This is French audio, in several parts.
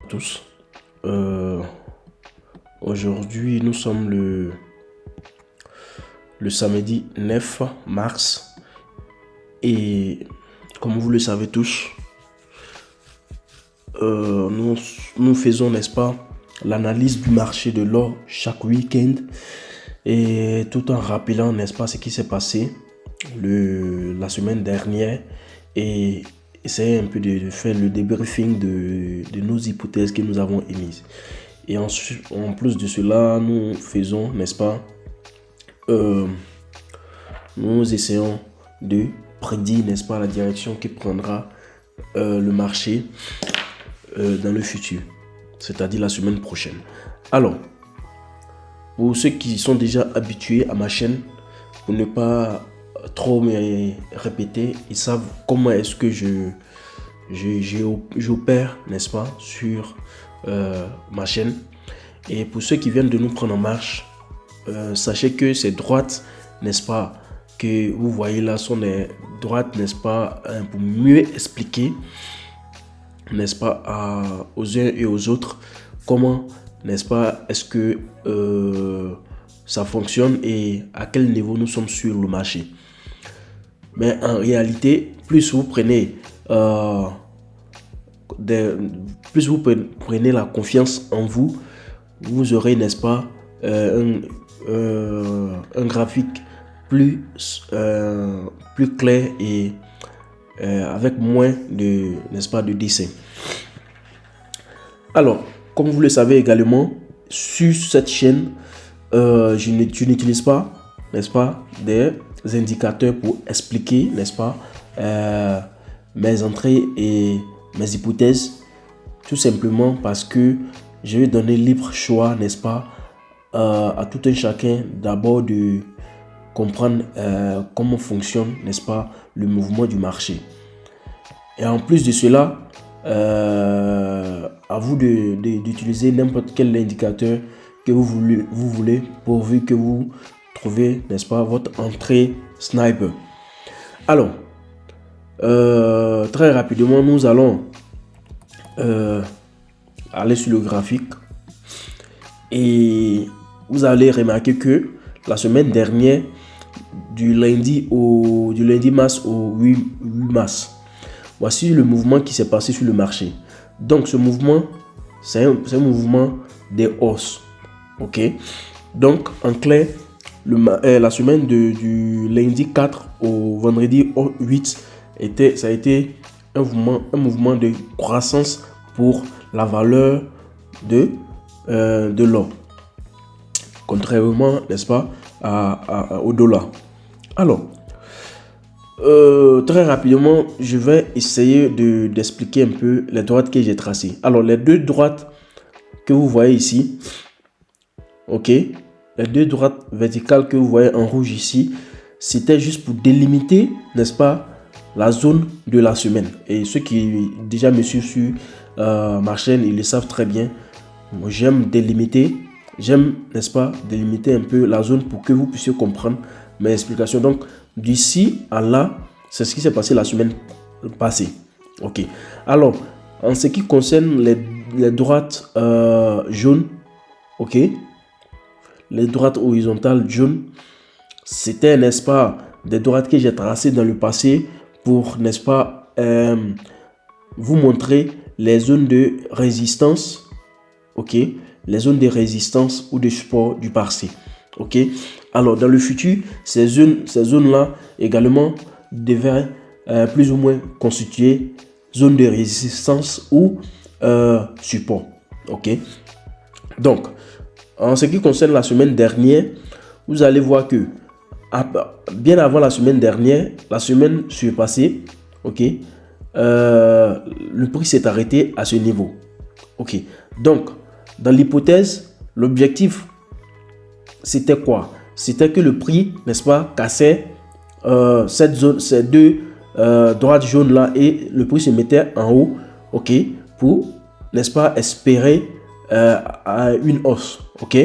Tous. Aujourd'hui, nous sommes le samedi 9 mars et comme vous le savez tous, nous faisons, n'est-ce pas, l'analyse du marché de l'or chaque week-end et tout en rappelant, n'est-ce pas, ce qui s'est passé la semaine dernière et essayer un peu de faire le débriefing de nos hypothèses que nous avons émises. Et ensuite, en plus de cela, nous faisons, n'est-ce pas, nous essayons de prédire, n'est-ce pas, la direction qui prendra le marché dans le futur, c'est-à-dire la semaine prochaine. Alors, pour ceux qui sont déjà habitués à ma chaîne, pour ne pas trop me répéter, ils savent comment est-ce que j'opère, n'est-ce pas, sur ma chaîne. Et pour ceux qui viennent de nous prendre en marche, sachez que ces droites, n'est-ce pas, que vous voyez là sont des droites, n'est-ce pas, pour mieux expliquer, n'est-ce pas, aux uns et aux autres comment, n'est-ce pas, est-ce que ça fonctionne et à quel niveau nous sommes sur le marché. Mais en réalité, plus vous prenez prenez la confiance en vous, vous aurez, n'est-ce pas, un graphique plus clair et avec moins de, n'est-ce pas, de dessins. Alors, comme vous le savez également, sur cette chaîne, je n'utilise pas, n'est-ce pas, des indicateurs pour expliquer, n'est-ce pas, mes entrées et mes hypothèses, tout simplement parce que je vais donner libre choix, n'est-ce pas, à tout un chacun d'abord de comprendre comment fonctionne, n'est-ce pas, le mouvement du marché. Et en plus de cela, à vous d'utiliser n'importe quel indicateur que vous voulez pourvu que vous trouvez, n'est-ce pas, votre entrée sniper. Alors, très rapidement, nous allons aller sur le graphique et vous allez remarquer que la semaine dernière, du lundi mars au 8 mars, voici le mouvement qui s'est passé sur le marché. Donc ce mouvement, c'est un mouvement des hausses. Ok, donc en clair, la semaine du lundi 4 au vendredi 8 ça a été un mouvement de croissance pour la valeur de l'or, contrairement, n'est-ce pas, au dollar. Alors, très rapidement, je vais essayer d'expliquer un peu les droites que j'ai tracées. Alors, les deux droites que vous voyez ici, ok, les deux droites verticales que vous voyez en rouge ici, c'était juste pour délimiter, n'est-ce pas, la zone de la semaine. Et ceux qui déjà me suivent sur ma chaîne, ils le savent très bien. J'aime délimiter, n'est-ce pas, délimiter un peu la zone pour que vous puissiez comprendre mes explications. Donc, d'ici à là, c'est ce qui s'est passé la semaine passée. Ok. Alors, en ce qui concerne les droites jaunes, ok, les droites horizontales jaunes, c'était, n'est-ce pas, des droites que j'ai tracées dans le passé pour, n'est-ce pas, vous montrer les zones de résistance, ok, les zones de résistance ou de support du passé, ok. Alors, dans le futur, ces zones-là également devaient plus ou moins constituer zone de résistance ou support, ok. Donc, en ce qui concerne la semaine dernière, vous allez voir que bien avant la semaine dernière, la semaine surpassée, ok, le prix s'est arrêté à ce niveau, ok. Donc, dans l'hypothèse, l'objectif, c'était quoi? C'était que le prix, n'est-ce pas, cassait ces deux droites jaunes là et le prix se mettait en haut, ok, pour, n'est-ce pas, espérer une hausse, ok.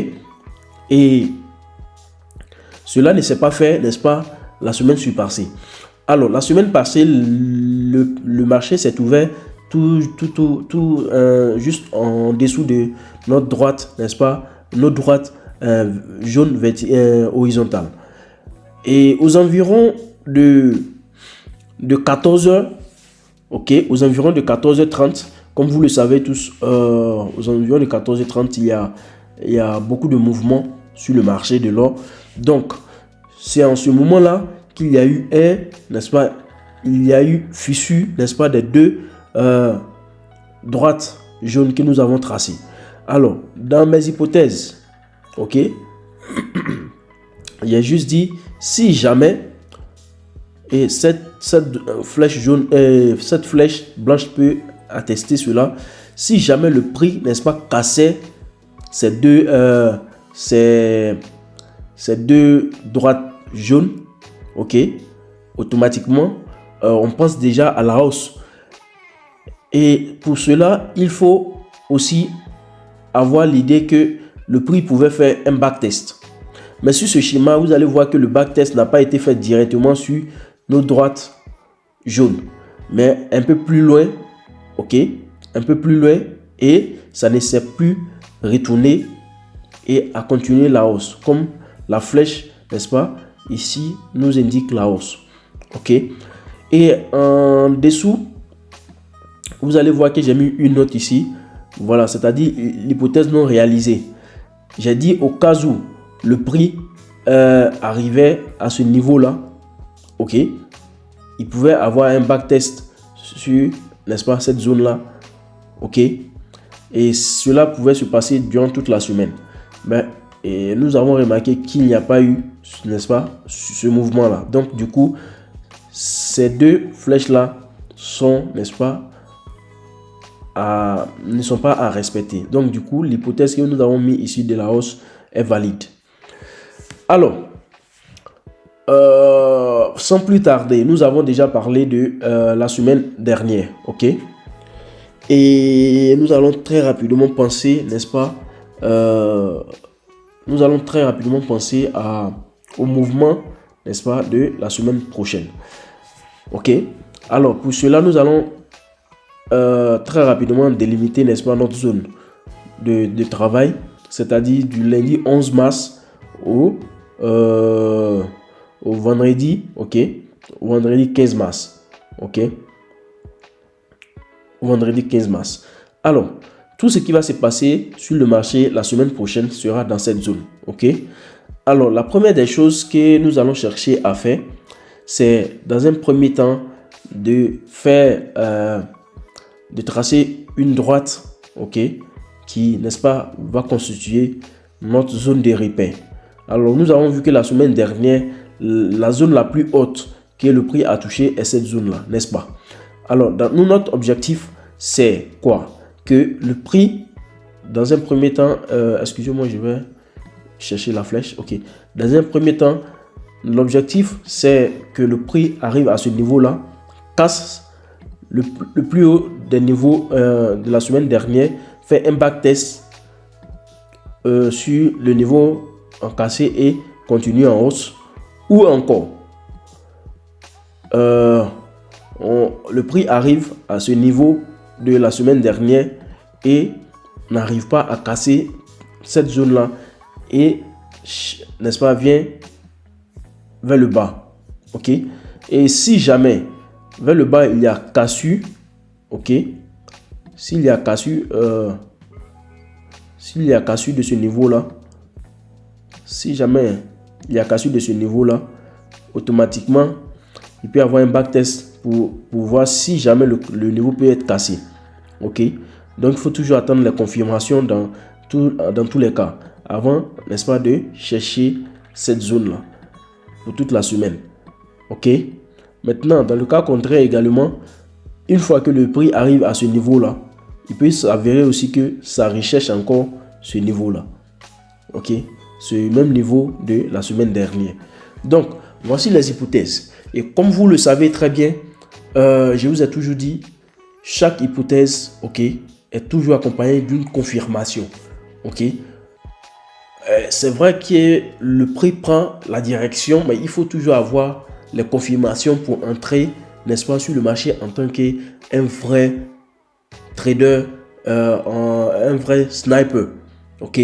Et cela ne s'est pas fait, n'est-ce pas, la semaine surpassée. Alors, la semaine passée, le marché s'est ouvert juste en dessous de notre droite, n'est-ce pas? Notre droite jaune horizontale. Et aux environs de 14 heures, ok, aux environs de 14h30, comme vous le savez tous, aux environs de 14h30, il y a beaucoup de mouvements sur le marché de l'or. Donc, c'est en ce moment-là qu'il y a eu n'est-ce pas, il y a eu fissure, n'est-ce pas, des deux droites jaunes que nous avons tracées. Alors, dans mes hypothèses, ok, il a juste dit, si jamais, et cette flèche jaune, cette flèche blanche peut attester cela, si jamais le prix, n'est-ce pas, cassait ces deux droites jaunes, ok, automatiquement, on pense déjà à la hausse. Et pour cela, il faut aussi avoir l'idée que le prix pouvait faire un backtest. Mais sur ce schéma, vous allez voir que le backtest n'a pas été fait directement sur nos droites jaunes, mais un peu plus loin, ok, un peu plus loin, et ça ne s'est plus retourné et à continuer la hausse, comme la flèche, n'est-ce pas, ici nous indique la hausse, ok. Et en dessous, vous allez voir que j'ai mis une note ici, voilà, c'est-à-dire l'hypothèse non réalisée. J'ai dit au cas où le prix arrivait à ce niveau-là, ok, il pouvait avoir un backtest sur, n'est-ce pas, cette zone-là, ok, et cela pouvait se passer durant toute la semaine. Mais et nous avons remarqué qu'il n'y a pas eu, n'est-ce pas, ce mouvement-là. Donc, du coup, ces deux flèches-là sont, n'est-ce pas, ne sont pas à respecter. Donc, du coup, l'hypothèse que nous avons mis ici de la hausse est valide. Alors, sans plus tarder, nous avons déjà parlé de la semaine dernière, ok? Et nous allons très rapidement penser, n'est-ce pas, nous allons très rapidement penser au mouvement, n'est-ce pas, de la semaine prochaine. Ok? Alors, pour cela, nous allons très rapidement délimiter, n'est-ce pas, notre zone de travail, c'est-à-dire du lundi 11 mars au vendredi, ok? Vendredi 15 mars, ok? Vendredi 15 mars. Alors, tout ce qui va se passer sur le marché la semaine prochaine sera dans cette zone, ok? Alors, la première des choses que nous allons chercher à faire, c'est dans un premier temps de faire, de tracer une droite, ok, qui, n'est-ce pas, va constituer notre zone de repère. Alors, nous avons vu que la semaine dernière, la zone la plus haute que le prix a touché est cette zone-là, n'est-ce pas? Alors, notre objectif, c'est quoi? Que le prix, dans un premier temps, excusez-moi, je vais chercher la flèche, ok. Dans un premier temps, l'objectif, c'est que le prix arrive à ce niveau-là, casse le plus haut des niveaux de la semaine dernière, fait un backtest sur le niveau en cassé et continue en hausse, ou encore le prix arrive à ce niveau de la semaine dernière et n'arrive pas à casser cette zone là et, n'est-ce pas, vient vers le bas, ok. Et si jamais vers le bas il y a cassure, ok, s'il y a cassure de ce niveau là, si jamais il y a cassure de ce niveau là, automatiquement il peut y avoir un backtest pour voir si jamais le niveau peut être cassé, ok. Donc il faut toujours attendre les confirmations dans tous les cas avant, n'est-ce pas, de chercher cette zone là pour toute la semaine, ok. Maintenant, dans le cas contraire également, une fois que le prix arrive à ce niveau là, il peut s'avérer aussi que ça recherche encore ce niveau là, ok, ce même niveau de la semaine dernière. Donc voici les hypothèses, et comme vous le savez très bien, je vous ai toujours dit, chaque hypothèse, ok, est toujours accompagnée d'une confirmation, ok. C'est vrai que le prix prend la direction, mais il faut toujours avoir les confirmations pour entrer, n'est-ce pas, sur le marché en tant qu'un vrai trader, un vrai sniper. Ok?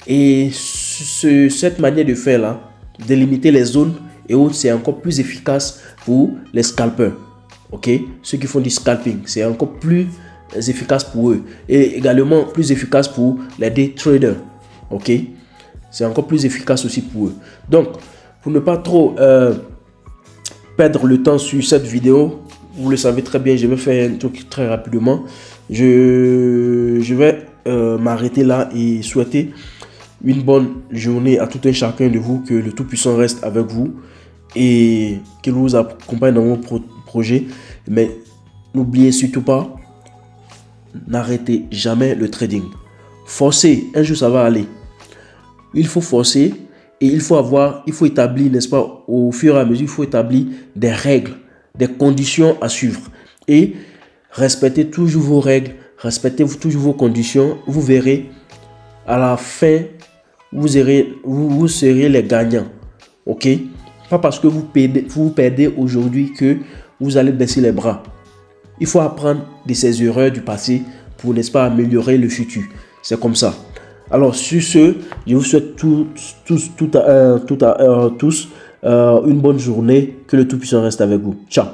Et cette manière de faire là, de limiter les zones et autres, c'est encore plus efficace pour les scalpers. Ok? Ceux qui font du scalping, c'est encore plus efficace pour eux. Et également plus efficace pour les day traders. Ok? C'est encore plus efficace aussi pour eux. Donc, pour ne pas trop perdre le temps sur cette vidéo, vous le savez très bien, je vais faire un truc très rapidement. Je vais m'arrêter là et souhaiter une bonne journée à tout un chacun de vous, que le Tout-Puissant reste avec vous et qu'il vous accompagne dans vos projets. Mais n'oubliez surtout pas, n'arrêtez jamais le trading. Forcez, un jour ça va aller. Il faut forcer et il faut établir, n'est-ce pas, au fur et à mesure, il faut établir des règles, des conditions à suivre. Et respectez toujours vos règles, respectez toujours vos conditions. Vous verrez, à la fin, vous serez les gagnants. Ok? Pas parce que vous perdez aujourd'hui que vous allez baisser les bras. Il faut apprendre de ces erreurs du passé pour, n'est-ce pas, améliorer le futur. C'est comme ça. Alors, sur ce, je vous souhaite tous une bonne journée. Que le Tout-Puissant reste avec vous. Ciao.